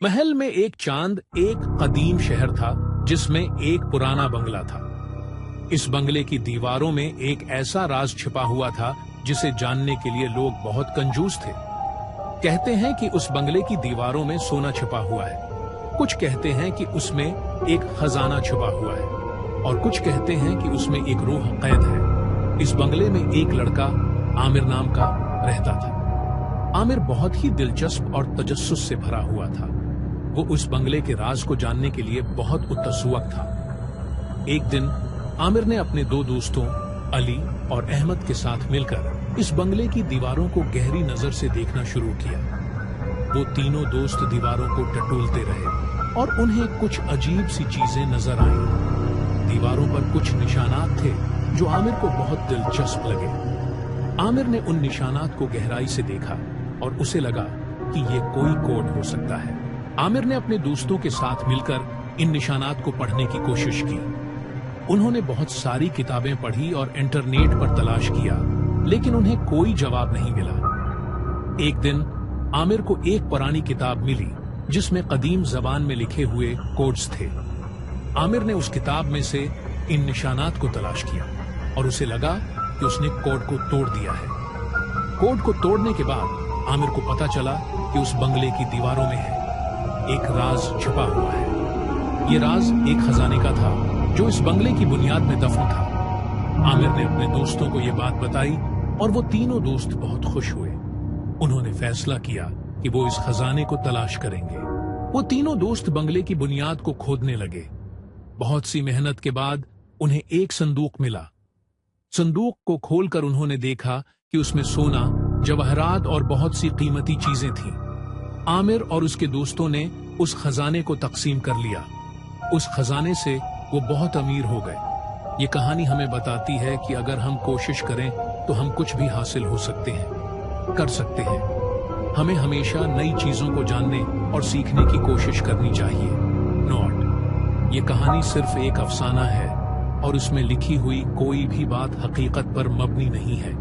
महल में एक चांद एक कदीम शहर था जिसमें एक पुराना बंगला था। इस बंगले की दीवारों में एक ऐसा राज छिपा हुआ था जिसे जानने के लिए लोग बहुत कंजूस थे। कहते हैं कि उस बंगले की दीवारों में सोना छिपा हुआ है, कुछ कहते हैं कि उसमें एक खजाना छिपा हुआ है और कुछ कहते हैं कि उसमें एक रूह कैद है। इस बंगले में एक लड़का आमिर नाम का रहता था। आमिर बहुत ही दिलचस्प और तजस्सुस से भरा हुआ था। वो उस बंगले के राज को जानने के लिए बहुत उत्सुक था। एक दिन आमिर ने अपने दो दोस्तों अली और अहमद के साथ मिलकर इस बंगले की दीवारों को गहरी नजर से देखना शुरू किया। वो तीनों दोस्त दीवारों को टटोलते रहे और उन्हें कुछ अजीब सी चीजें नजर आईं। दीवारों पर कुछ निशानात थे जो आमिर को बहुत दिलचस्प लगे। आमिर ने उन निशानात को गहराई से देखा और उसे लगा कि ये कोई कोड हो सकता है। आमिर ने अपने दोस्तों के साथ मिलकर इन निशानात को पढ़ने की कोशिश की। उन्होंने बहुत सारी किताबें पढ़ी और इंटरनेट पर तलाश किया, लेकिन उन्हें कोई जवाब नहीं मिला। एक दिन आमिर को एक पुरानी किताब मिली जिसमें कदीम जबान में लिखे हुए कोड्स थे। आमिर ने उस किताब में से इन निशानात को तलाश किया और उसे लगा कि उसने कोड को तोड़ दिया है। कोड को तोड़ने के बाद आमिर को पता चला कि उस बंगले की दीवारों में है एक राज छुपा हुआ है। ये राज एक खजाने का था जो इस बंगले की बुनियाद में दफन था। आमिर ने अपने दोस्तों को यह बात बताई और वो तीनों दोस्त बहुत खुश हुए। उन्होंने फैसला किया कि वो इस खजाने को तलाश करेंगे। वो तीनों दोस्त बंगले की बुनियाद को खोदने लगे। बहुत सी मेहनत के बाद उन्हें एक संदूक मिला। संदूक को खोलकर उन्होंने देखा कि उसमें सोना, जवाहरात और बहुत सी कीमती चीजें थीं। आमिर और उसके दोस्तों ने उस खजाने को तकसीम कर लिया। उस खजाने से वो बहुत अमीर हो गए। ये कहानी हमें बताती है कि अगर हम कोशिश करें तो हम कुछ भी हासिल हो सकते हैं, कर सकते हैं। हमें हमेशा नई चीजों को जानने और सीखने की कोशिश करनी चाहिए। नोट: ये कहानी सिर्फ एक अफसाना है और उसमें लिखी हुई कोई भी बात हकीकत पर मबनी नहीं है।